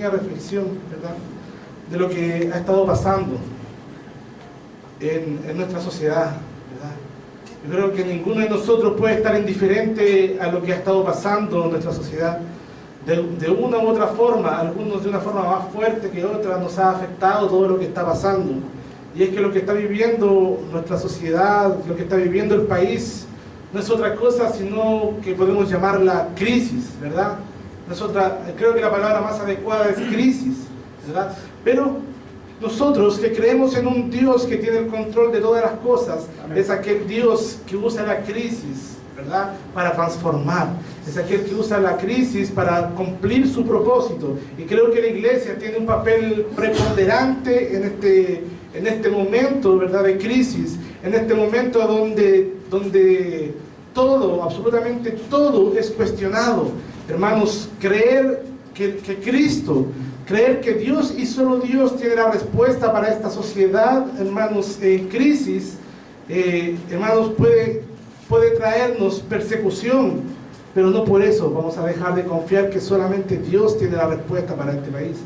pequeña reflexión, ¿verdad?, de lo que ha estado pasando en nuestra sociedad, ¿verdad? Yo creo que ninguno de nosotros puede estar indiferente a lo que ha estado pasando en nuestra sociedad. De una u otra forma, algunos de una forma más fuerte que otra, nos ha afectado todo lo que está pasando. Y es que lo que está viviendo nuestra sociedad, lo que está viviendo el país, no es otra cosa sino que podemos llamarla crisis, ¿verdad? No es otra, creo que la palabra más adecuada es crisis, ¿verdad? Pero nosotros que creemos en un Dios que tiene el control de todas las cosas, amén, es aquel Dios que usa la crisis, ¿verdad?, para transformar. Es aquel que usa la crisis para cumplir su propósito. Y creo que la iglesia tiene un papel preponderante en este momento, ¿verdad?, de crisis, en este momento donde todo, absolutamente todo es cuestionado. Hermanos, creer que Cristo, creer que Dios y solo Dios tiene la respuesta para esta sociedad, hermanos, en crisis, hermanos, puede traernos persecución, pero no por eso vamos a dejar de confiar que solamente Dios tiene la respuesta para este país.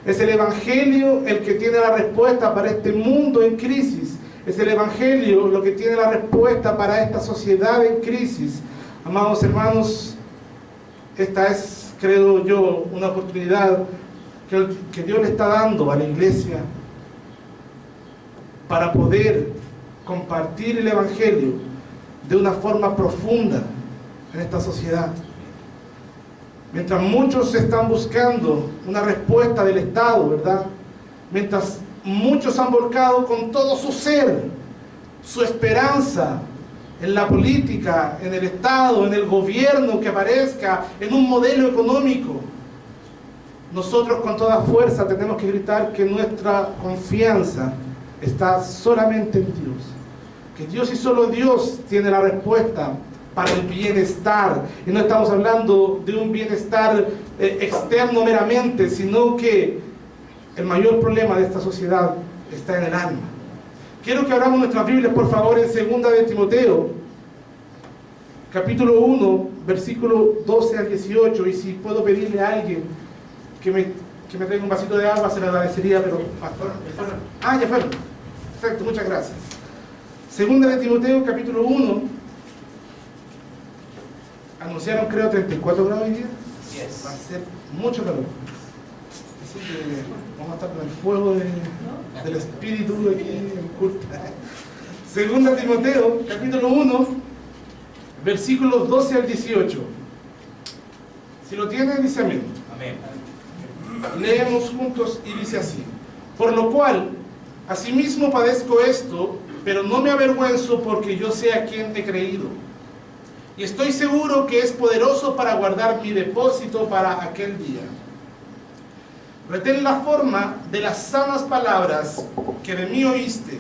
Es el Evangelio el que tiene la respuesta para este mundo en crisis. Es el Evangelio lo que tiene la respuesta para esta sociedad en crisis. Amados hermanos, esta es, creo yo, una oportunidad que Dios le está dando a la iglesia para poder compartir el Evangelio de una forma profunda en esta sociedad. Mientras muchos están buscando una respuesta del Estado, ¿verdad?, mientras muchos han volcado con todo su ser, su esperanza en la política, en el Estado, en el gobierno que aparezca, en un modelo económico, nosotros con toda fuerza tenemos que gritar que nuestra confianza está solamente en Dios, que Dios y solo Dios tiene la respuesta para el bienestar. Y no estamos hablando de un bienestar externo meramente, sino que el mayor problema de esta sociedad está en el alma. Quiero que abramos nuestras Biblias, por favor, en 2 de Timoteo, capítulo 1, versículo 12 al 18, y si puedo pedirle a alguien que me traiga un vasito de agua, se lo agradecería, pero... Ah, ya fueron. Perfecto, muchas gracias. 2 de Timoteo, capítulo 1, anunciaron, creo, 34 grados hoy día. Yes. Va a ser mucho calor. Así que vamos a estar con el fuego del Espíritu aquí en culto. 2 de Timoteo, capítulo 1, versículos 12 al 18. Si lo tienen, dice amén. Amén. Leemos juntos y dice así: por lo cual, asimismo padezco esto, pero no me avergüenzo, porque yo sé a quién he creído. Y estoy seguro que es poderoso para guardar mi depósito para aquel día. Retén la forma de las sanas palabras que de mí oíste,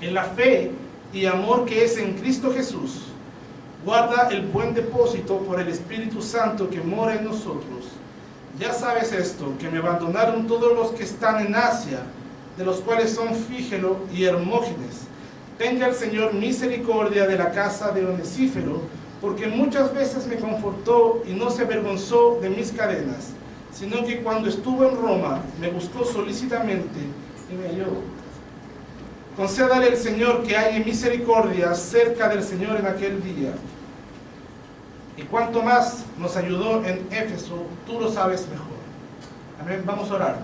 en la fe y amor que es en Cristo Jesús. Guarda el buen depósito por el Espíritu Santo que mora en nosotros. Ya sabes esto, que me abandonaron todos los que están en Asia, de los cuales son Fígelo y Hermógenes. Tenga el Señor misericordia de la casa de Onesífero, porque muchas veces me confortó y no se avergonzó de mis cadenas, sino que cuando estuvo en Roma me buscó solícitamente y me halló. Concédale el Señor que haya misericordia cerca del Señor en aquel día. Y cuanto más nos ayudó en Éfeso, tú lo sabes mejor. Amén. Vamos a orar.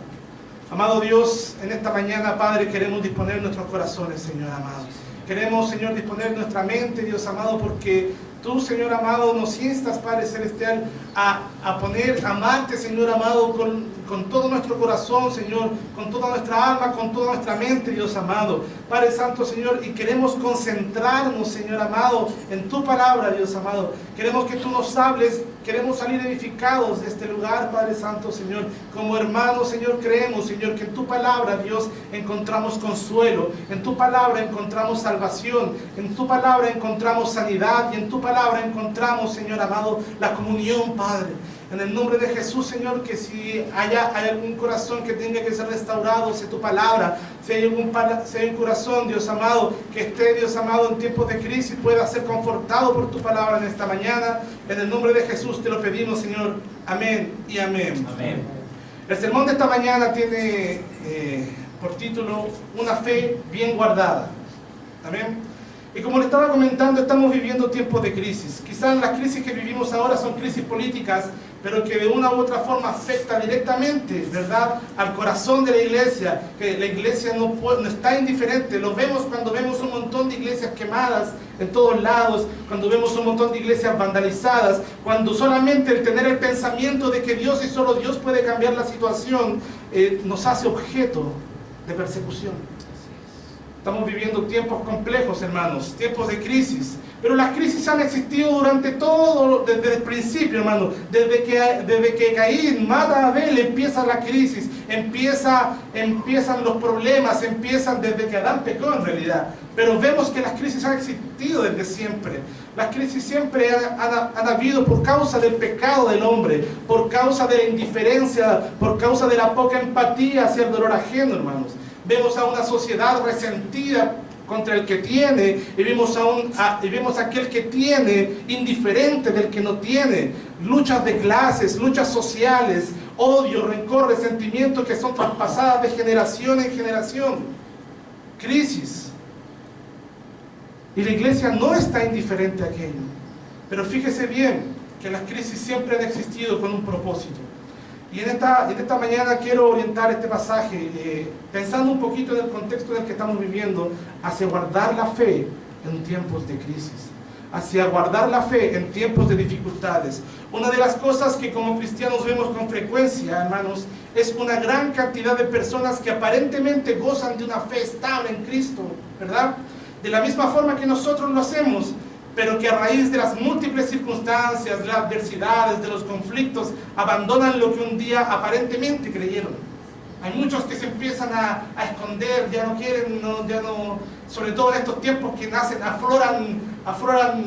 Amado Dios, en esta mañana, Padre, queremos disponer nuestros corazones, Señor amado. Queremos, Señor, disponer nuestra mente, Dios amado, porque tú, Señor amado, nos instas, Padre Celestial, a amarte, Señor amado, con todo nuestro corazón, Señor, con toda nuestra alma, con toda nuestra mente, Dios amado. Padre Santo, Señor, y queremos concentrarnos, Señor amado, en tu palabra, Dios amado. Queremos que tú nos hables, queremos salir edificados de este lugar, Padre Santo, Señor. Como hermanos, Señor, creemos, Señor, que en tu palabra, Dios, encontramos consuelo, en tu palabra encontramos salvación, en tu palabra encontramos sanidad, y en tu palabra encontramos, Señor amado, la comunión, Padre. En el nombre de Jesús, Señor, que si hay algún corazón que tenga que ser restaurado, sea tu palabra. Si hay un corazón, Dios amado, que esté, Dios amado, en tiempos de crisis, pueda ser confortado por tu palabra en esta mañana. En el nombre de Jesús te lo pedimos, Señor. Amén y amén. Amén. El sermón de esta mañana tiene por título Una fe bien guardada. Amén. Y como le estaba comentando, estamos viviendo tiempos de crisis. Quizás las crisis que vivimos ahora son crisis políticas, pero que de una u otra forma afecta directamente, ¿verdad?, al corazón de la iglesia, que la iglesia no está indiferente. Lo vemos cuando vemos un montón de iglesias quemadas en todos lados, cuando vemos un montón de iglesias vandalizadas, cuando solamente el tener el pensamiento de que Dios y solo Dios puede cambiar la situación, nos hace objeto de persecución. Estamos viviendo tiempos complejos, hermanos, tiempos de crisis. Pero las crisis han existido durante todo, desde el principio, hermano. Desde que Caín mata a Abel, empieza la crisis, empiezan los problemas, empiezan desde que Adán pecó en realidad. Pero vemos que las crisis han existido desde siempre. Las crisis siempre han habido por causa del pecado del hombre, por causa de la indiferencia, por causa de la poca empatía hacia el dolor ajeno, hermanos. Vemos a una sociedad resentida contra el que tiene, y vemos a aquel que tiene indiferente del que no tiene. Luchas de clases, luchas sociales, odio, rencor, resentimiento que son traspasadas de generación en generación. Crisis. Y la iglesia no está indiferente a aquello. Pero fíjese bien que las crisis siempre han existido con un propósito. Y en esta mañana quiero orientar este pasaje, pensando un poquito en el contexto en el que estamos viviendo, hacia guardar la fe en tiempos de crisis, hacia guardar la fe en tiempos de dificultades. Una de las cosas que como cristianos vemos con frecuencia, hermanos, es una gran cantidad de personas que aparentemente gozan de una fe estable en Cristo, ¿verdad? De la misma forma que nosotros lo hacemos, pero que a raíz de las múltiples circunstancias, de las adversidades, de los conflictos, abandonan lo que un día aparentemente creyeron. Hay muchos que se empiezan a esconder, ya no quieren, sobre todo en estos tiempos que afloran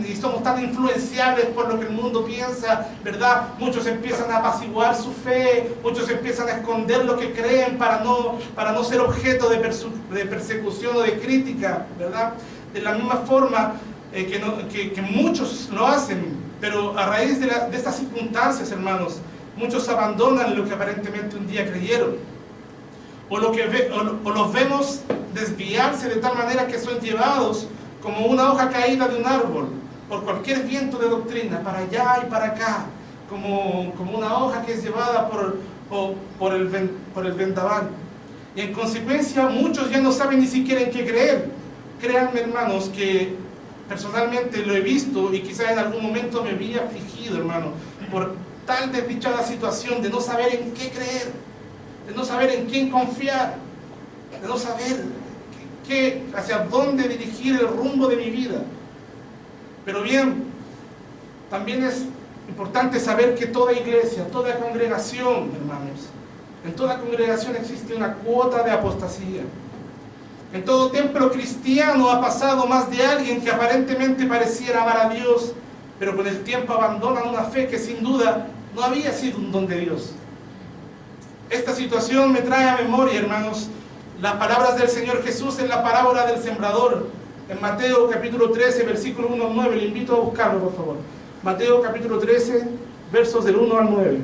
y somos tan influenciables por lo que el mundo piensa, ¿verdad? Muchos empiezan a apaciguar su fe, muchos empiezan a esconder lo que creen para no ser objeto de persecución o de crítica, ¿verdad? De la misma forma, que muchos lo hacen, pero a raíz de estas circunstancias, hermanos, muchos abandonan lo que aparentemente un día creyeron, o los vemos desviarse de tal manera que son llevados como una hoja caída de un árbol por cualquier viento de doctrina, para allá y para acá, como una hoja que es llevada por el vendaval. Y en consecuencia muchos ya no saben ni siquiera en qué creer. Créanme, hermanos, que personalmente lo he visto y quizás en algún momento me había afligido, hermano, por tal desdichada situación de no saber en qué creer, de no saber en quién confiar, de no saber hacia dónde dirigir el rumbo de mi vida. Pero bien, también es importante saber que toda iglesia, toda congregación, hermanos, en toda congregación existe una cuota de apostasía. En todo templo cristiano ha pasado más de alguien que aparentemente pareciera amar a Dios, pero con el tiempo abandonan una fe que sin duda no había sido un don de Dios. Esta situación me trae a memoria, hermanos, las palabras del Señor Jesús en la parábola del sembrador, en Mateo capítulo 13, versículo 1 al 9. Le invito a buscarlo, por favor. Mateo capítulo 13, versos del 1 al 9.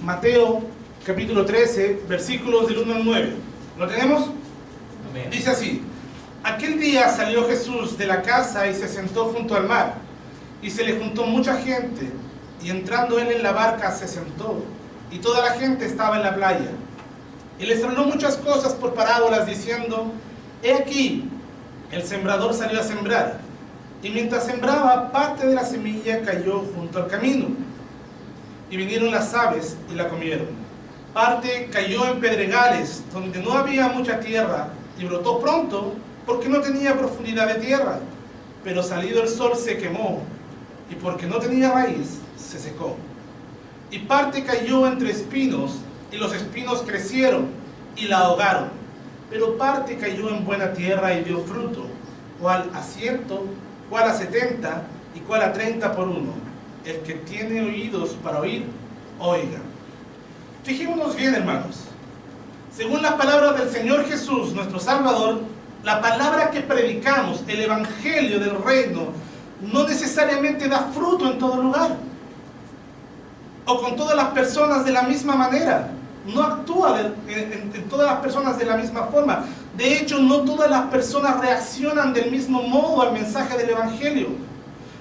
Mateo capítulo 13, versículos del 1 al 9. ¿Lo tenemos? Amén. Dice así: aquel día salió Jesús de la casa y se sentó junto al mar, y se le juntó mucha gente, y entrando él en la barca se sentó, y toda la gente estaba en la playa. Y les habló muchas cosas por parábolas, diciendo: he aquí, el sembrador salió a sembrar, y mientras sembraba, parte de la semilla cayó junto al camino, y vinieron las aves y la comieron. Parte cayó en pedregales, donde no había mucha tierra, y brotó pronto, porque no tenía profundidad de tierra. Pero salido el sol se quemó, y porque no tenía raíz, se secó. Y parte cayó entre espinos, y los espinos crecieron, y la ahogaron. Pero parte cayó en buena tierra, y dio fruto, cuál a 100, cuál a 70, y cuál a 30 por uno. El que tiene oídos para oír, oiga. Fijémonos bien, hermanos. Según las palabras del Señor Jesús, nuestro Salvador, la palabra que predicamos, el Evangelio del Reino, no necesariamente da fruto en todo lugar, o con todas las personas de la misma manera. No actúa en todas las personas de la misma forma. De hecho, no todas las personas reaccionan del mismo modo al mensaje del Evangelio.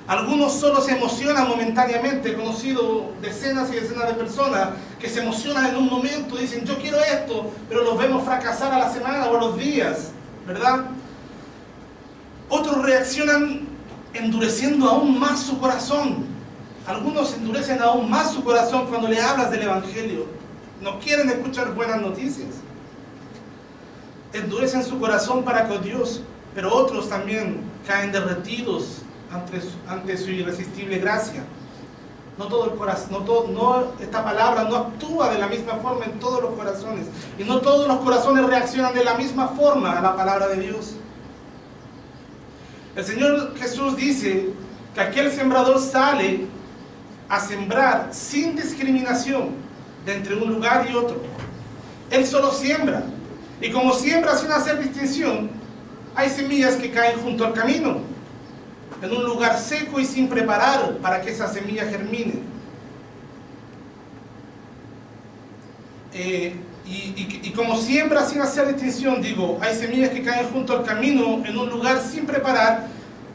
Algunos solo se emocionan momentáneamente. He conocido decenas y decenas de personas que se emocionan en un momento, dicen yo quiero esto, pero los vemos fracasar a la semana o a los días, ¿verdad? Otros reaccionan endureciendo aún más su corazón. Algunos endurecen aún más su corazón cuando le hablas del Evangelio. No quieren escuchar buenas noticias. Endurecen su corazón para con Dios, pero otros también caen derretidos ante su irresistible gracia. No todo el corazón, esta palabra no actúa de la misma forma en todos los corazones, y no todos los corazones reaccionan de la misma forma a la palabra de Dios. El Señor Jesús dice que aquel sembrador sale a sembrar sin discriminación de entre un lugar y otro. Él solo siembra, y como siembra sin hacer distinción, hay semillas que caen junto al camino, en un lugar seco y sin preparar para que esa semilla germine. Y como siembra sin hacer distinción, digo, hay semillas que caen junto al camino, en un lugar sin preparar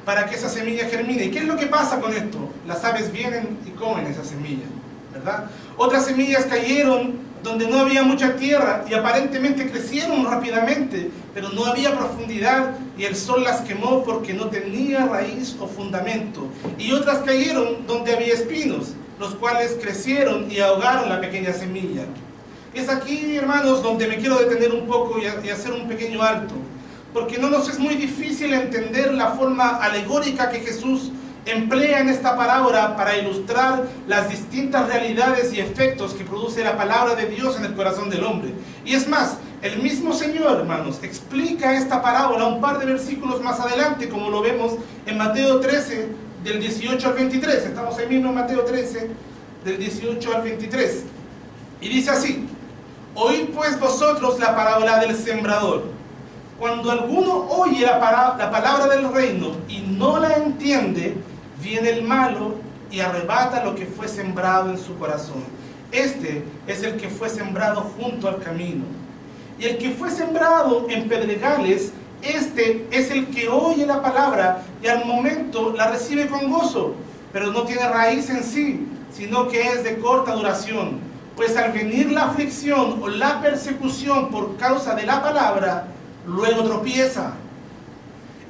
para que esa semilla germine. ¿Y qué es lo que pasa con esto? Las aves vienen y comen esa semilla, ¿verdad? Otras semillas cayeron donde no había mucha tierra y aparentemente crecieron rápidamente, pero no había profundidad y el sol las quemó porque no tenía raíz o fundamento. Y otras cayeron donde había espinos, los cuales crecieron y ahogaron la pequeña semilla. Es aquí, hermanos, donde me quiero detener un poco y hacer un pequeño alto, porque no nos es muy difícil entender la forma alegórica que Jesús emplea en esta parábola para ilustrar las distintas realidades y efectos que produce la palabra de Dios en el corazón del hombre. Y es más, el mismo Señor, hermanos, explica esta parábola un par de versículos más adelante, como lo vemos en Mateo 13, del 18 al 23. Estamos ahí mismo en Mateo 13, del 18 al 23. Y dice así: oíd pues vosotros la parábola del sembrador. Cuando alguno oye la palabra del reino y no la entiende, viene el malo y arrebata lo que fue sembrado en su corazón. Este es el que fue sembrado junto al camino. Y el que fue sembrado en pedregales, este es el que oye la palabra y al momento la recibe con gozo, pero no tiene raíz en sí, sino que es de corta duración. Pues al venir la aflicción o la persecución por causa de la palabra, luego tropieza.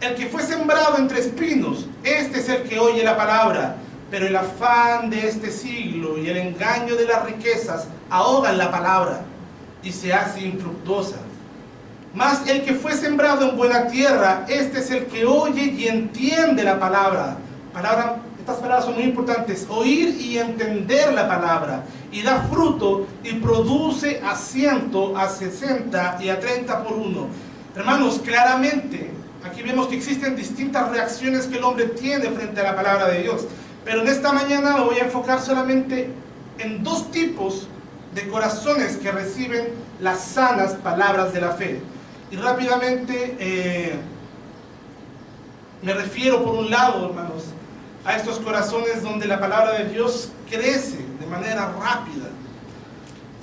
El que fue sembrado entre espinos, este es el que oye la palabra, pero el afán de este siglo y el engaño de las riquezas ahogan la palabra y se hace infructuosa. Mas el que fue sembrado en buena tierra, este es el que oye y entiende la palabra. Estas palabras son muy importantes: oír y entender la palabra, y da fruto y produce a 100, a 60 y a 30 por uno. Hermanos, claramente aquí vemos que existen distintas reacciones que el hombre tiene frente a la palabra de Dios, pero en esta mañana me voy a enfocar solamente en dos tipos de corazones que reciben las sanas palabras de la fe. Y rápidamente me refiero, por un lado, hermanos, a estos corazones donde la palabra de Dios crece de manera rápida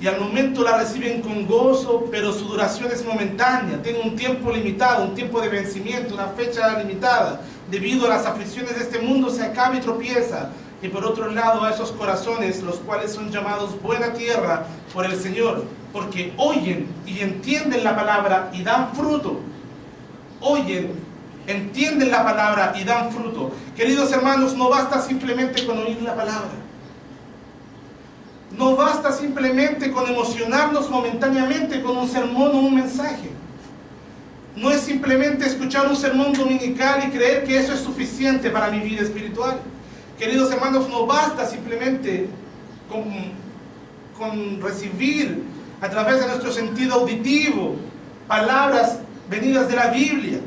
y al momento la reciben con gozo, pero su duración es momentánea, tiene un tiempo limitado, un tiempo de vencimiento, una fecha limitada. Debido a las aflicciones de este mundo se acaba y tropieza. Y por otro lado, a esos corazones, los cuales son llamados buena tierra por el Señor, porque oyen y entienden la palabra y dan fruto. Oyen, entienden la palabra y dan fruto. Queridos hermanos, no basta simplemente con oír la palabra. No basta simplemente con emocionarnos momentáneamente con un sermón o un mensaje. No es simplemente escuchar un sermón dominical y creer que eso es suficiente para mi vida espiritual. Queridos hermanos, no basta simplemente con recibir a través de nuestro sentido auditivo palabras venidas de la Biblia,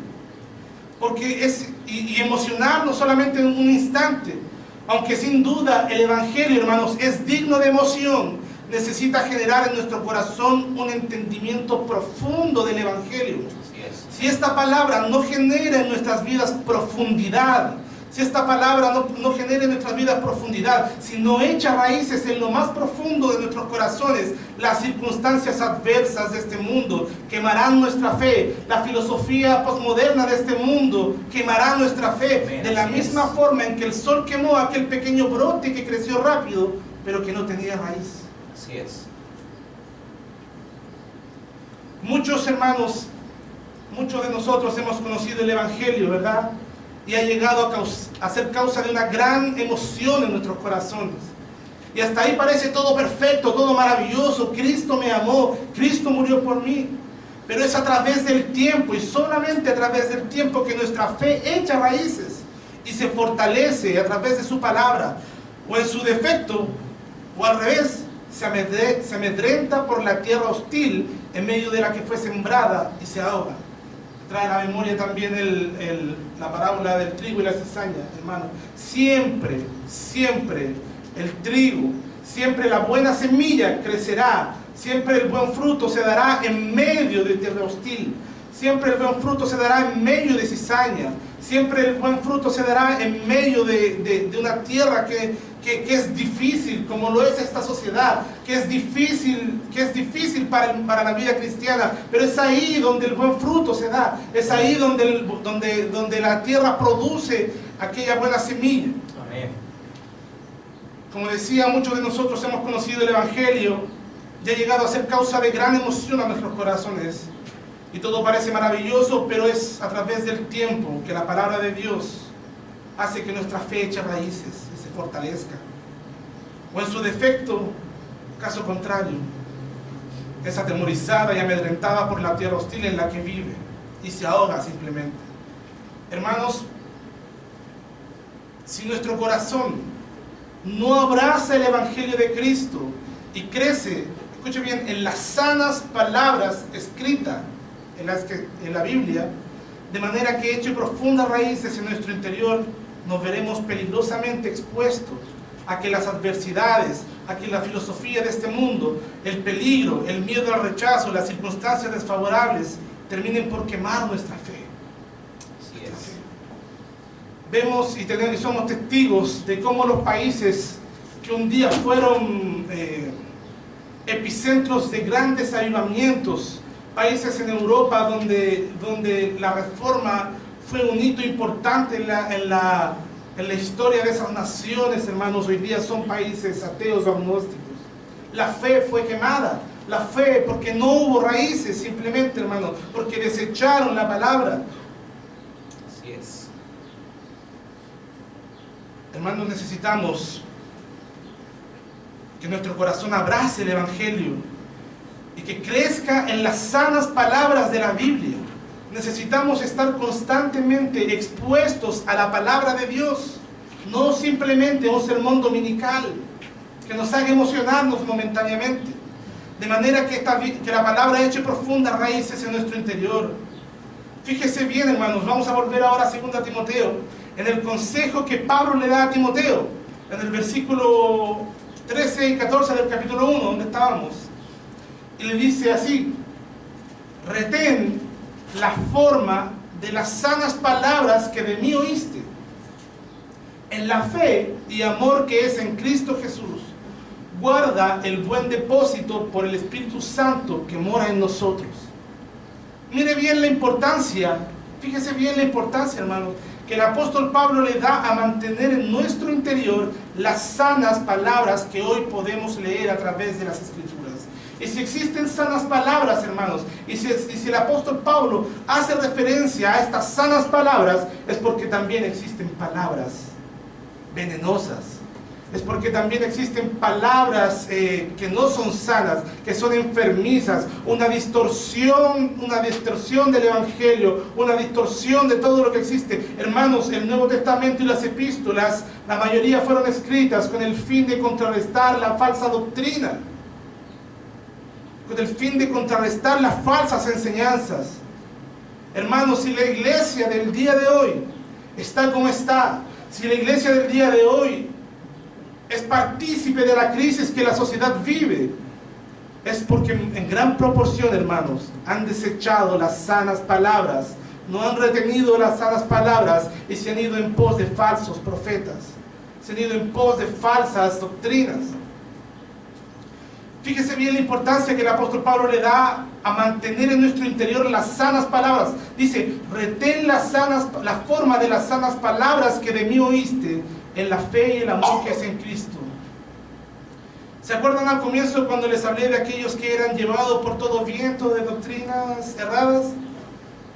y emocionarnos solamente en un instante. Aunque sin duda el Evangelio, hermanos, es digno de emoción, necesita generar en nuestro corazón un entendimiento profundo del Evangelio. Si esta palabra no genera en nuestras vidas profundidad, si esta palabra no genera en nuestras vidas profundidad, si no echa raíces en lo más profundo de nuestros corazones, las circunstancias adversas de este mundo quemarán nuestra fe. La filosofía posmoderna de este mundo quemará nuestra fe. De la misma forma en que el sol quemó aquel pequeño brote que creció rápido, pero que no tenía raíz. Así es. Muchos hermanos, muchos de nosotros hemos conocido el Evangelio, ¿verdad? Y ha llegado a ser causa de una gran emoción en nuestros corazones. Y hasta ahí parece todo perfecto, todo maravilloso. Cristo me amó, Cristo murió por mí. Pero es a través del tiempo y solamente a través del tiempo que nuestra fe echa raíces y se fortalece a través de su palabra. O en su defecto, o al revés, se amedrenta por la tierra hostil en medio de la que fue sembrada y se ahoga. Trae a la memoria también la parábola del trigo y la cizaña, hermano. Siempre, siempre el trigo, siempre la buena semilla crecerá, siempre el buen fruto se dará en medio de tierra hostil, siempre el buen fruto se dará en medio de cizaña, siempre el buen fruto se dará en medio de una tierra que es difícil, como lo es esta sociedad, que es difícil para la vida cristiana, pero es ahí donde el buen fruto se da, es ahí donde la tierra produce aquella buena semilla. Amén. Como decía, muchos de nosotros hemos conocido el Evangelio y ha llegado a ser causa de gran emoción a nuestros corazones. Y todo parece maravilloso, pero es a través del tiempo que la palabra de Dios hace que nuestra fe eche raíces y se fortalezca. O en su defecto, caso contrario, es atemorizada y amedrentada por la tierra hostil en la que vive y se ahoga simplemente. Hermanos, si nuestro corazón no abraza el Evangelio de Cristo y crece, escuche bien, en las sanas palabras escritas en la Biblia, de manera que eche profundas raíces en nuestro interior, nos veremos peligrosamente expuestos a que las adversidades, a que la filosofía de este mundo, el peligro, el miedo al rechazo, las circunstancias desfavorables terminen por quemar nuestra fe. Así es. Vemos y somos testigos de cómo los países que un día fueron epicentros de grandes avivamientos, países en Europa donde la reforma fue un hito importante en la historia de esas naciones, hermanos, hoy día son países ateos o agnósticos. La fe fue quemada, la fe porque no hubo raíces, simplemente, hermanos, porque desecharon la palabra. Así es. Hermanos, necesitamos que nuestro corazón abrace el Evangelio y que crezca en las sanas palabras de la Biblia. Necesitamos estar constantemente expuestos a la palabra de Dios, no simplemente un sermón dominical que nos haga emocionarnos momentáneamente, de manera que la palabra eche profundas raíces en nuestro interior. Fíjese bien, hermanos, vamos a volver ahora a 2 Timoteo, en el consejo que Pablo le da a Timoteo, en el versículo 13 y 14 del capítulo 1, donde estábamos, y le dice así: retén la forma de las sanas palabras que de mí oíste, en la fe y amor que es en Cristo Jesús. Guarda el buen depósito por el Espíritu Santo que mora en nosotros. Mire bien la importancia, fíjese bien la importancia, hermanos, que el apóstol Pablo le da a mantener en nuestro interior las sanas palabras que hoy podemos leer a través de las Escrituras. Y si existen sanas palabras, hermanos, y si el apóstol Pablo hace referencia a estas sanas palabras, es porque también existen palabras venenosas. Es porque también existen palabras que no son sanas, que son enfermizas, una distorsión del Evangelio, una distorsión de todo lo que existe. Hermanos, el Nuevo Testamento y las epístolas, la mayoría fueron escritas con el fin de contrarrestar la falsa doctrina, con el fin de contrarrestar las falsas enseñanzas. Hermanos, si la iglesia del día de hoy está como está, si la iglesia del día de hoy es partícipe de la crisis que la sociedad vive, es porque en gran proporción, hermanos, han desechado las sanas palabras, no han retenido las sanas palabras y se han ido en pos de falsos profetas, se han ido en pos de falsas doctrinas. Fíjese bien la importancia que el apóstol Pablo le da a mantener en nuestro interior las sanas palabras. Dice, retén la forma de las sanas palabras que de mí oíste, en la fe y el amor que es en Cristo. ¿Se acuerdan al comienzo cuando les hablé de aquellos que eran llevados por todo viento de doctrinas erradas?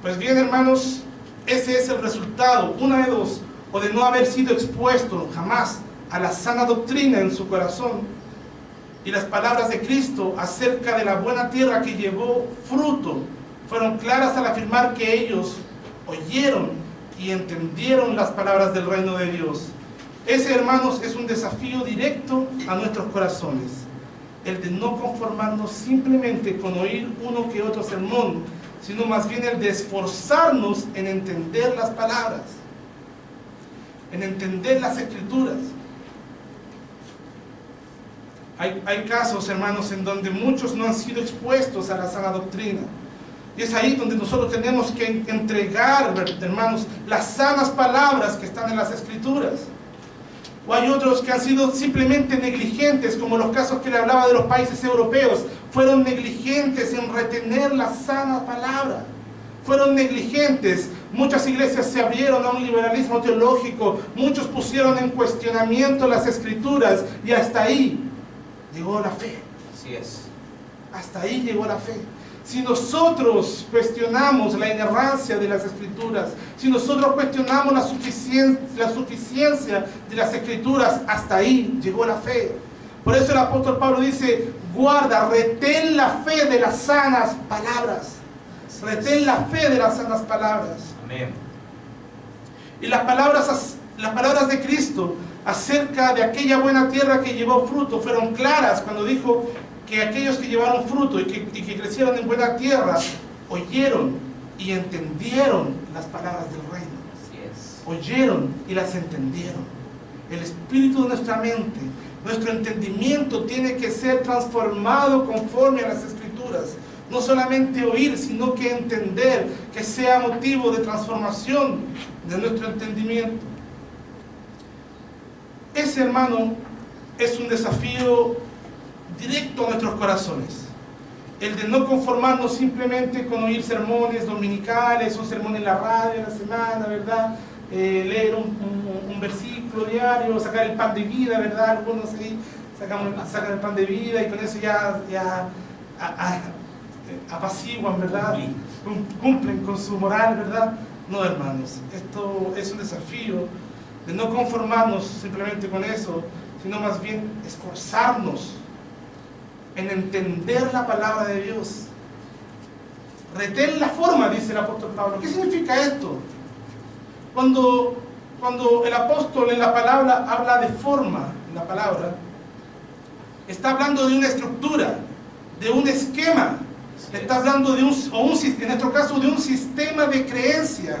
Pues bien, hermanos, ese es el resultado, una de dos, o de no haber sido expuesto jamás a la sana doctrina en su corazón. Y las palabras de Cristo acerca de la buena tierra que llevó fruto fueron claras al afirmar que ellos oyeron y entendieron las palabras del reino de Dios. Ese, hermanos, es un desafío directo a nuestros corazones, el de no conformarnos simplemente con oír uno que otro sermón, sino más bien el de esforzarnos en entender las palabras, en entender las Escrituras. Hay casos, hermanos, en donde muchos no han sido expuestos a la sana doctrina. Y es ahí donde nosotros tenemos que entregar, hermanos, las sanas palabras que están en las Escrituras. O hay otros que han sido simplemente negligentes, como los casos que le hablaba de los países europeos. Fueron negligentes en retener la sana palabra. Fueron negligentes. Muchas iglesias se abrieron a un liberalismo teológico. Muchos pusieron en cuestionamiento las Escrituras. Y hasta ahí llegó la fe. Así es. Hasta ahí llegó la fe. Si nosotros cuestionamos la inerrancia de las Escrituras, si nosotros cuestionamos la suficiencia de las Escrituras, hasta ahí llegó la fe. Por eso el apóstol Pablo dice, guarda, retén la fe de las sanas palabras. Retén la fe de las sanas palabras. Amén. Y las palabras de Cristo acerca de aquella buena tierra que llevó fruto fueron claras cuando dijo que aquellos que llevaron fruto y que crecieron en buena tierra oyeron y entendieron las palabras del reino. Así es. Oyeron y las entendieron. El espíritu de nuestra mente, nuestro entendimiento tiene que ser transformado conforme a las Escrituras. No solamente oír, sino que entender, que sea motivo de transformación de nuestro entendimiento. Ese, hermano, es un desafío directo a nuestros corazones. El de no conformarnos simplemente con oír sermones dominicales, un sermón en la radio en la semana, ¿verdad? Leer un versículo diario, sacar el pan de vida, ¿verdad? Algunos ahí sacan el pan de vida y con eso ya apaciguan, ¿verdad? Cumplen con su moral, ¿verdad? No, hermanos, esto es un desafío de no conformarnos simplemente con eso, sino más bien esforzarnos en entender la palabra de Dios. Retén la forma, dice el apóstol Pablo. ¿Qué significa esto? Cuando el apóstol en la palabra habla de forma, en la palabra, está hablando de una estructura, de un esquema, está hablando de en nuestro caso, de un sistema de creencia.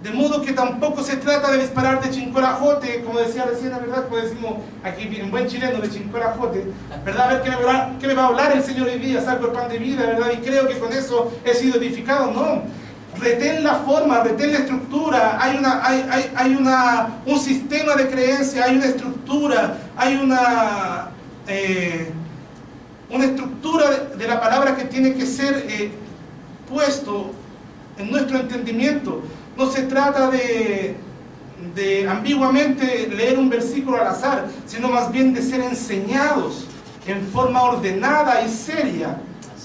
De modo que tampoco se trata de disparar de chincorajote, como decía recién, ¿verdad? Como decimos aquí en buen chileno, de chincorajote, ¿verdad? A ver qué me va a hablar el Señor hoy día, saco el pan de vida, ¿verdad? Y creo que con eso he sido edificado. No, retén la forma, retén la estructura. Hay un sistema de creencia, hay una estructura, hay una estructura de la palabra que tiene que ser puesto en nuestro entendimiento. No se trata de ambiguamente leer un versículo al azar, sino más bien de ser enseñados en forma ordenada y seria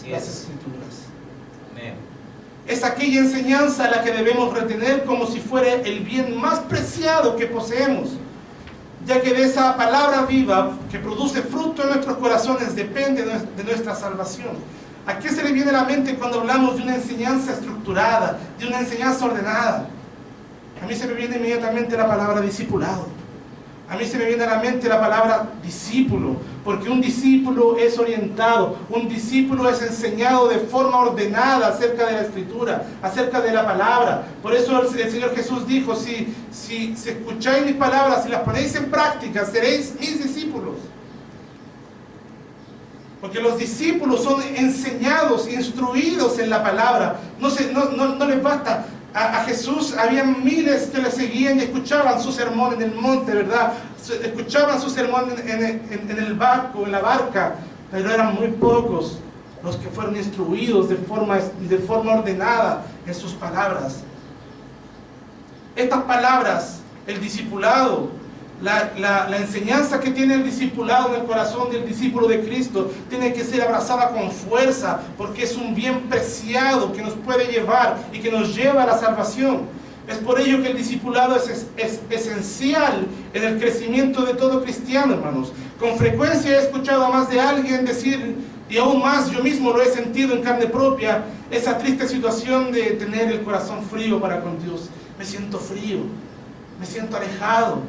las Escrituras. Amén. Es aquella enseñanza la que debemos retener como si fuera el bien más preciado que poseemos, ya que de esa palabra viva que produce fruto en nuestros corazones depende de nuestra salvación. ¿A qué se le viene a la mente cuando hablamos de una enseñanza estructurada, de una enseñanza ordenada? A mí se me viene inmediatamente la palabra discipulado. A mí se me viene a la mente la palabra discípulo, porque un discípulo es orientado, un discípulo es enseñado de forma ordenada acerca de la Escritura, acerca de la palabra. Por eso el Señor Jesús dijo, si escucháis mis palabras y las ponéis en práctica, seréis mis discípulos. Porque los discípulos son enseñados, instruidos en la palabra. No les basta. A Jesús había miles que le seguían y escuchaban su sermón en el monte, ¿verdad? Escuchaban su sermón en el barco, en la barca, pero eran muy pocos los que fueron instruidos de forma ordenada en sus palabras. Estas palabras, el discipulado, la enseñanza que tiene el discipulado en el corazón del discípulo de Cristo tiene que ser abrazada con fuerza, porque es un bien preciado que nos puede llevar y que nos lleva a la salvación. Es por ello que el discipulado es esencial en el crecimiento de todo cristiano, hermanos. Con frecuencia he escuchado a más de alguien decir, y aún más yo mismo lo he sentido en carne propia, esa triste situación de tener el corazón frío para con Dios. Me siento frío, me siento alejado.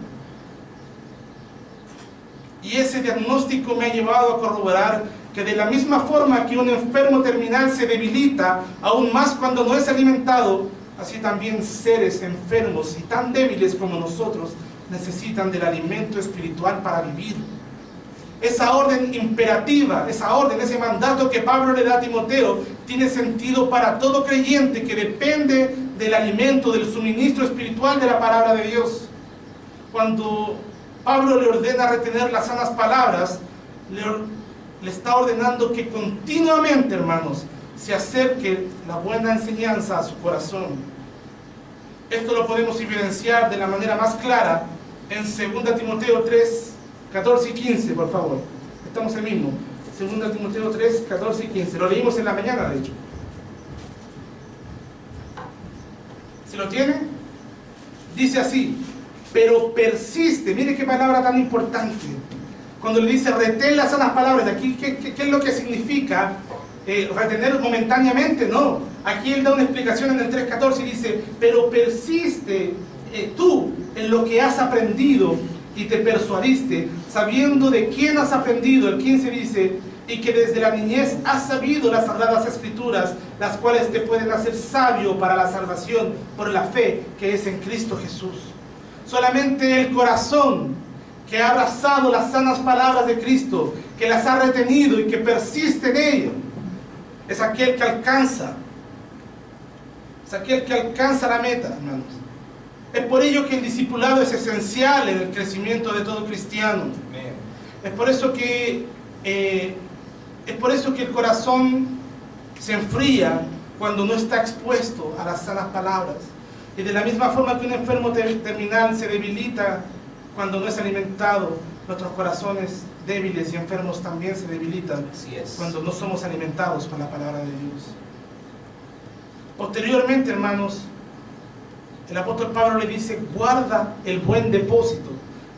Y ese diagnóstico me ha llevado a corroborar que de la misma forma que un enfermo terminal se debilita, aún más cuando no es alimentado, así también seres enfermos y tan débiles como nosotros necesitan del alimento espiritual para vivir. Esa orden imperativa, ese mandato que Pablo le da a Timoteo, tiene sentido para todo creyente que depende del alimento, del suministro espiritual de la palabra de Dios. Cuando Pablo le ordena retener las sanas palabras, le está ordenando que continuamente, hermanos, se acerque la buena enseñanza a su corazón. Esto lo podemos evidenciar de la manera más clara en 2 Timoteo 3, 14 y 15, por favor. Estamos el mismo. 2 Timoteo 3, 14 y 15. Lo leímos en la mañana, de hecho. ¿Se lo tiene? Dice así: pero persiste. Mire qué palabra tan importante. Cuando le dice retén las sanas palabras, aquí, ¿qué es lo que significa? Retener momentáneamente, no. Aquí él da una explicación en el 3.14 y dice, pero persiste tú en lo que has aprendido y te persuadiste, sabiendo de quién has aprendido. El 15 dice, y que desde la niñez has sabido las sagradas escrituras, las cuales te pueden hacer sabio para la salvación por la fe que es en Cristo Jesús. Solamente el corazón que ha abrazado las sanas palabras de Cristo, que las ha retenido y que persiste en ello, es aquel que alcanza la meta, hermanos. Es por ello que el discipulado es esencial en el crecimiento de todo cristiano. Es por eso que el corazón se enfría cuando no está expuesto a las sanas palabras. Y de la misma forma que un enfermo terminal se debilita cuando no es alimentado, nuestros corazones débiles y enfermos también se debilitan cuando no somos alimentados con la palabra de Dios. Posteriormente, hermanos, el apóstol Pablo le dice, guarda el buen depósito.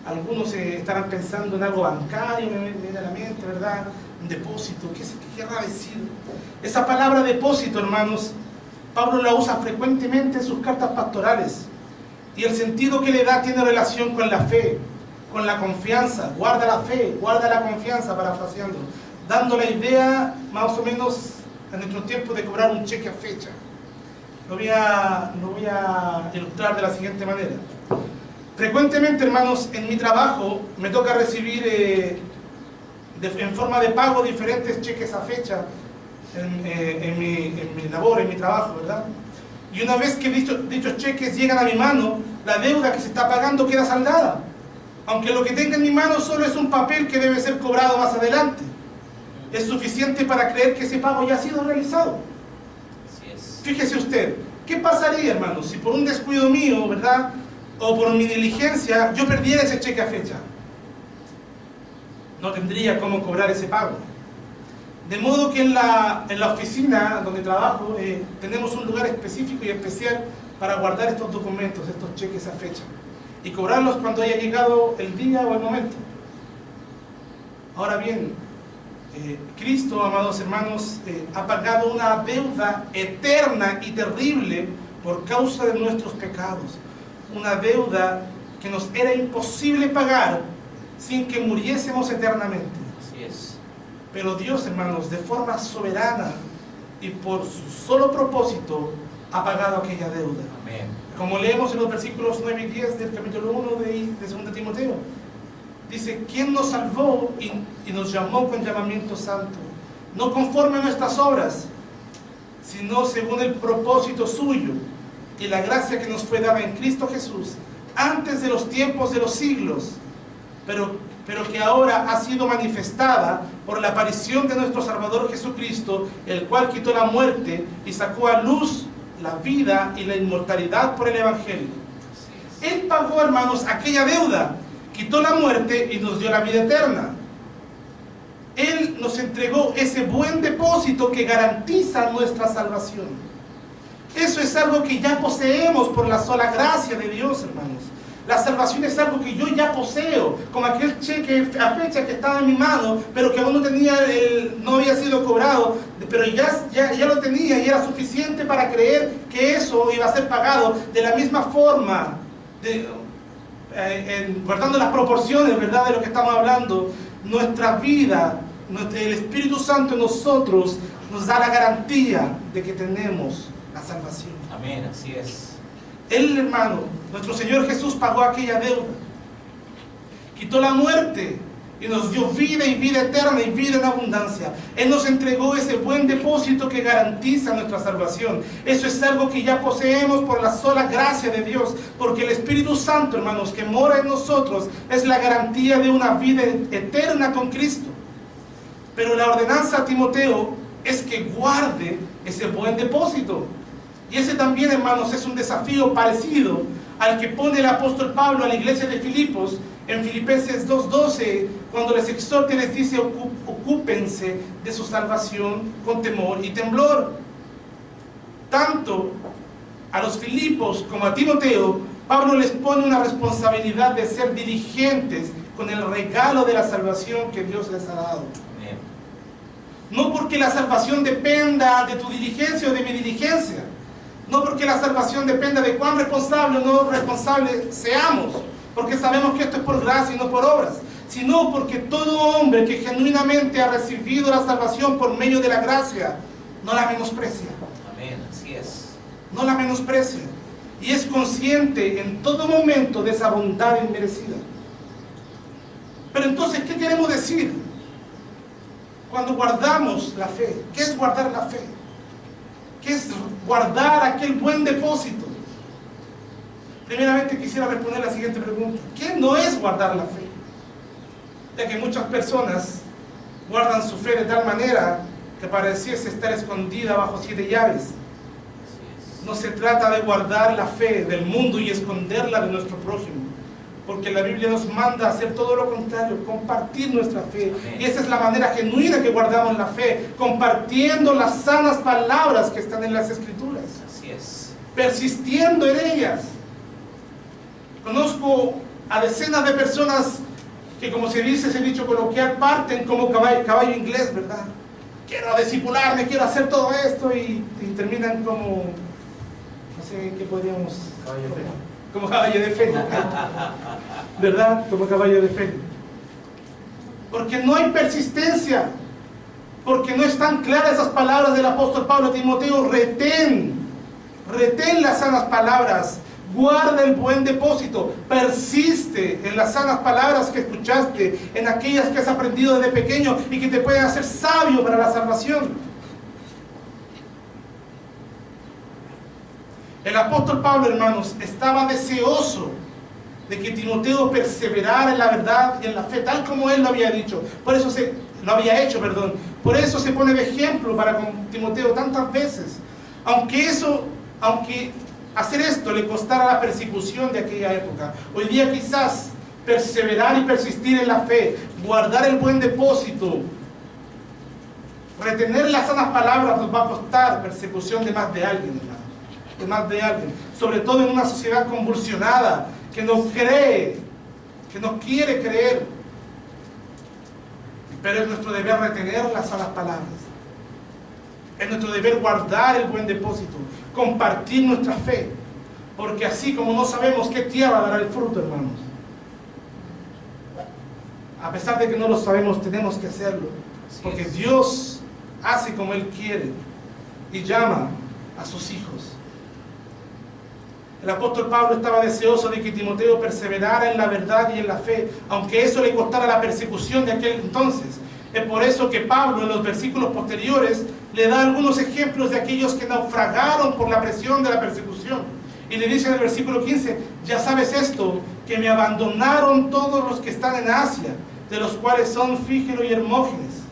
Algunos estarán pensando en algo bancario, me viene a la mente, ¿verdad? Un depósito, ¿qué querrá decir? Esa palabra depósito, hermanos, Pablo la usa frecuentemente en sus cartas pastorales. Y el sentido que le da tiene relación con la fe, con la confianza. Guarda la fe, guarda la confianza, parafraseando, dando la idea más o menos en nuestro tiempo de cobrar un cheque a fecha. Lo voy a ilustrar de la siguiente manera. Frecuentemente, hermanos, en mi trabajo me toca recibir en forma de pago diferentes cheques a fecha en mi labor, en mi trabajo, ¿verdad? Y una vez que dichos cheques llegan a mi mano, la deuda que se está pagando queda saldada. Aunque lo que tenga en mi mano solo es un papel que debe ser cobrado más adelante. Es suficiente para creer que ese pago ya ha sido realizado. Así es. Fíjese usted, ¿qué pasaría, hermanos, si por un descuido mío, ¿verdad?, o por mi negligencia, yo perdiera ese cheque a fecha? No tendría cómo cobrar ese pago. De modo que en la oficina donde trabajo tenemos un lugar específico y especial para guardar estos documentos, estos cheques a fecha, y cobrarlos cuando haya llegado el día o el momento. Ahora bien, Cristo, amados hermanos, ha pagado una deuda eterna y terrible por causa de nuestros pecados. Una deuda que nos era imposible pagar sin que muriésemos eternamente. Así es. Pero Dios, hermanos, de forma soberana y por su solo propósito, ha pagado aquella deuda. Amén. Como leemos en los versículos 9 y 10 del capítulo 1 de 2 Timoteo. Dice, ¿quién nos salvó y nos llamó con llamamiento santo? No conforme a nuestras obras, sino según el propósito suyo y la gracia que nos fue dada en Cristo Jesús, antes de los tiempos de los siglos, pero que ahora ha sido manifestada por la aparición de nuestro Salvador Jesucristo, el cual quitó la muerte y sacó a luz la vida y la inmortalidad por el Evangelio. Él pagó, hermanos, aquella deuda, quitó la muerte y nos dio la vida eterna. Él nos entregó ese buen depósito que garantiza nuestra salvación. Eso es algo que ya poseemos por la sola gracia de Dios, hermanos. La salvación es algo que yo ya poseo, como aquel cheque a fecha que estaba en mi mano, pero que aún no había sido cobrado, pero ya lo tenía y era suficiente para creer que eso iba a ser pagado de la misma forma, guardando las proporciones, ¿verdad?, de lo que estamos hablando. Nuestra vida, el Espíritu Santo en nosotros nos da la garantía de que tenemos la salvación. Amén, así es. Él, hermano, nuestro Señor Jesús pagó aquella deuda, quitó la muerte y nos dio vida y vida eterna y vida en abundancia. Él nos entregó ese buen depósito que garantiza nuestra salvación. Eso es algo que ya poseemos por la sola gracia de Dios, porque el Espíritu Santo, hermanos, que mora en nosotros, es la garantía de una vida eterna con Cristo. Pero la ordenanza a Timoteo es que guarde ese buen depósito. Y ese también, hermanos, es un desafío parecido al que pone el apóstol Pablo a la iglesia de Filipos en Filipenses 2:12, cuando les exhorta y les dice, ocúpense de su salvación con temor y temblor. Tanto a los Filipos como a Timoteo, Pablo les pone una responsabilidad de ser diligentes con el regalo de la salvación que Dios les ha dado. Amén. No porque la salvación dependa de tu diligencia o de mi diligencia. No porque la salvación dependa de cuán responsable o no responsable seamos, porque sabemos que esto es por gracia y no por obras, sino porque todo hombre que genuinamente ha recibido la salvación por medio de la gracia, no la menosprecia. Amén, así es. No la menosprecia. Y es consciente en todo momento de esa bondad inmerecida. Pero entonces, ¿qué queremos decir cuando guardamos la fe? ¿Qué es guardar la fe? ¿Qué es guardar aquel buen depósito? Primeramente quisiera responder la siguiente pregunta. ¿Qué no es guardar la fe? Ya que muchas personas guardan su fe de tal manera que pareciese estar escondida bajo 7 llaves. No se trata de guardar la fe del mundo y esconderla de nuestro prójimo, porque la Biblia nos manda a hacer todo lo contrario, compartir nuestra fe. Amén. Y esa es la manera genuina que guardamos la fe, compartiendo las sanas palabras que están en las Escrituras. Así es. Persistiendo en ellas. Conozco a decenas de personas que, como se dice ese dicho coloquial, parten como caballo inglés, ¿verdad? Quiero discipularme, quiero hacer todo esto y terminan como, no sé qué podríamos... Caballo de fe. Como caballo de feria, ¿verdad? Como caballo de feria. Porque no hay persistencia, porque no están claras esas palabras del apóstol Pablo a Timoteo. Retén las sanas palabras, guarda el buen depósito, persiste en las sanas palabras que escuchaste, en aquellas que has aprendido desde pequeño y que te pueden hacer sabio para la salvación. El apóstol Pablo, hermanos, estaba deseoso de que Timoteo perseverara en la verdad y en la fe, tal como él lo había dicho. Por eso lo había hecho. Por eso se pone de ejemplo para con Timoteo tantas veces. Aunque hacer esto le costara la persecución de aquella época. Hoy día quizás perseverar y persistir en la fe, guardar el buen depósito, retener las sanas palabras nos va a costar persecución de más de alguien, hermano. De más de alguien, sobre todo en una sociedad convulsionada que no cree, que no quiere creer. Pero es nuestro deber retener las sanas palabras, es nuestro deber guardar el buen depósito, compartir nuestra fe, Porque así como no sabemos qué tierra dará el fruto, hermanos, a pesar de que no lo sabemos, tenemos que hacerlo. Porque Dios hace como Él quiere y llama a sus hijos. El apóstol Pablo estaba deseoso de que Timoteo perseverara en la verdad y en la fe, aunque eso le costara la persecución de aquel entonces. Es por eso que Pablo en los versículos posteriores le da algunos ejemplos de aquellos que naufragaron por la presión de la persecución. Y le dice en el versículo 15, ya sabes esto, que me abandonaron todos los que están en Asia, de los cuales son Fígelo y Hermógenes.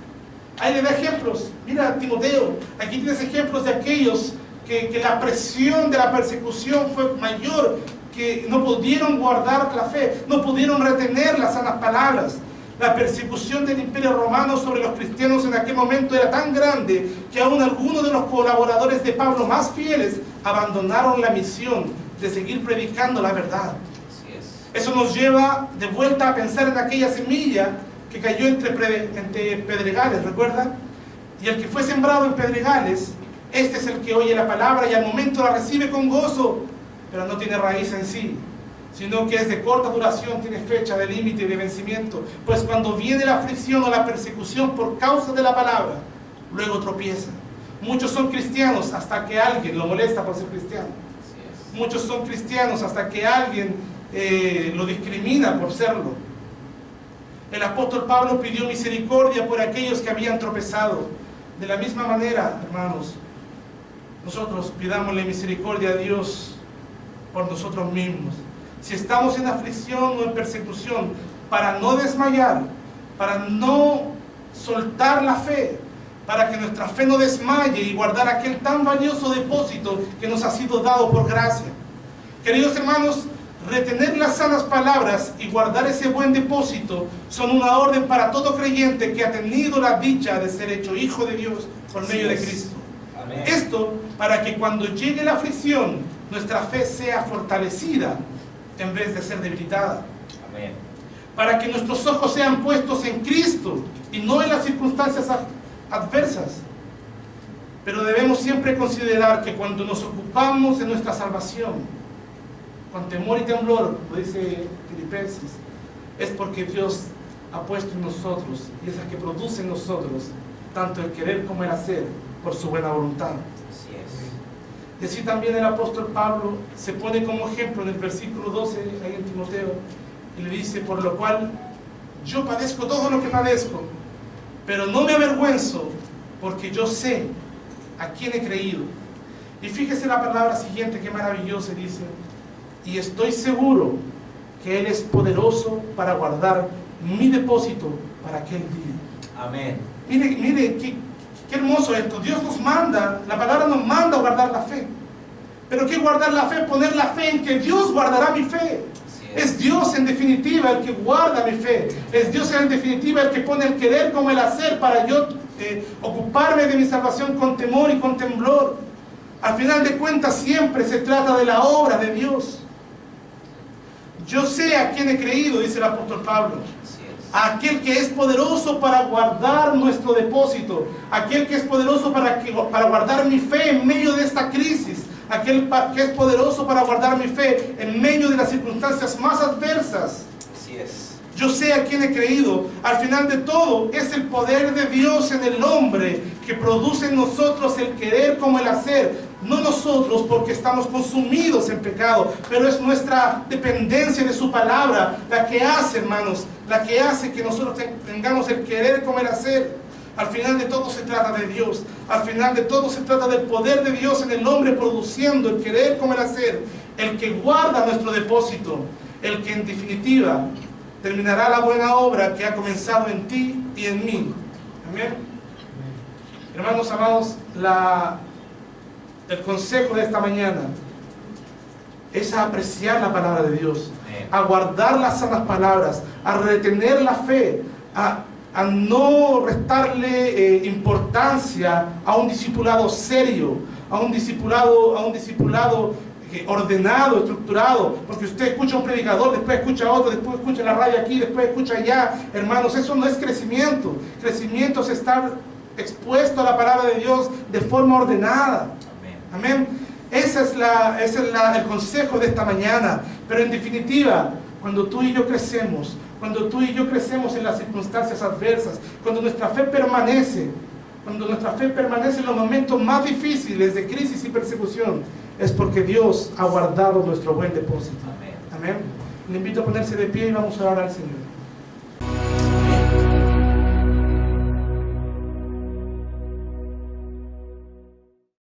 Ahí le da ejemplos. Mira, Timoteo, aquí tienes ejemplos de aquellos que la presión de la persecución fue mayor, que no pudieron guardar la fe, no pudieron retener las sanas palabras. La persecución del Imperio Romano sobre los cristianos en aquel momento era tan grande que aún algunos de los colaboradores de Pablo más fieles abandonaron la misión de seguir predicando la verdad. Así es. Eso nos lleva de vuelta a pensar en aquella semilla que cayó entre pedregales, ¿recuerdan? Y el que fue sembrado en pedregales, este es el que oye la palabra y al momento la recibe con gozo, pero no tiene raíz en sí, sino que es de corta duración, tiene fecha de límite y de vencimiento. Pues cuando viene la aflicción o la persecución por causa de la palabra, luego tropieza. Muchos son cristianos hasta que alguien lo molesta por ser cristiano. Muchos son cristianos hasta que alguien lo discrimina por serlo. El apóstol Pablo pidió misericordia por aquellos que habían tropezado. De la misma manera, hermanos, nosotros pidámosle misericordia a Dios por nosotros mismos. Si estamos en aflicción o en persecución, para no desmayar, para no soltar la fe, para que nuestra fe no desmaye y guardar aquel tan valioso depósito que nos ha sido dado por gracia. Queridos hermanos, retener las sanas palabras y guardar ese buen depósito son una orden para todo creyente que ha tenido la dicha de ser hecho hijo de Dios por medio de Cristo. Amén. Esto para que cuando llegue la aflicción, nuestra fe sea fortalecida en vez de ser debilitada. Amén. Para que nuestros ojos sean puestos en Cristo y no en las circunstancias adversas. Pero debemos siempre considerar que cuando nos ocupamos de nuestra salvación con temor y temblor, como dice Filipenses, es porque Dios ha puesto en nosotros, y es el que produce en nosotros tanto el querer como el hacer por su buena voluntad. Así es. Y así también el apóstol Pablo se pone como ejemplo en el versículo 12 ahí en Timoteo, y le dice, por lo cual yo padezco todo lo que padezco, pero no me avergüenzo, porque yo sé a quién he creído. Y fíjese la palabra siguiente, qué maravillosa, dice, y estoy seguro que Él es poderoso para guardar mi depósito para aquel día. Amén. Mire, qué hermoso esto. Dios nos manda, la palabra nos manda a guardar la fe. ¿Pero qué guardar la fe? Poner la fe en que Dios guardará mi fe. Es Dios en definitiva el que guarda mi fe. Es Dios en definitiva el que pone el querer como el hacer para yo ocuparme de mi salvación con temor y con temblor. Al final de cuentas siempre se trata de la obra de Dios. Yo sé a quién he creído, dice el apóstol Pablo. A aquel que es poderoso para guardar nuestro depósito. Aquel que es poderoso para guardar mi fe en medio de esta crisis. Aquel que es poderoso para guardar mi fe en medio de las circunstancias más adversas. Así es. Yo sé a quién he creído. Al final de todo, es el poder de Dios en el hombre que produce en nosotros el querer como el hacer. No nosotros porque estamos consumidos en pecado, pero es nuestra dependencia de su palabra la que hace, hermanos, la que hace que nosotros tengamos el querer como el hacer. Al final de todo se trata de Dios. Al final de todo se trata del poder de Dios en el hombre produciendo el querer como el hacer. El que guarda nuestro depósito. El que en definitiva terminará la buena obra que ha comenzado en ti y en mí. Amén. Hermanos amados, el consejo de esta mañana es a apreciar la palabra de Dios, a guardar las sanas palabras, a retener la fe, a no restarle importancia a un discipulado serio, a un discipulado ordenado, estructurado, porque usted escucha a un predicador, después escucha a otro, después escucha la radio aquí, después escucha allá. Hermanos, eso no es crecimiento. Crecimiento es estar expuesto a la palabra de Dios de forma ordenada. Amén. Ese es el consejo de esta mañana. Pero en definitiva, cuando tú y yo crecemos, en las circunstancias adversas, cuando nuestra fe permanece en los momentos más difíciles de crisis y persecución, es porque Dios ha guardado nuestro buen depósito. Amén. Amén. Le invito a ponerse de pie y vamos a orar al Señor.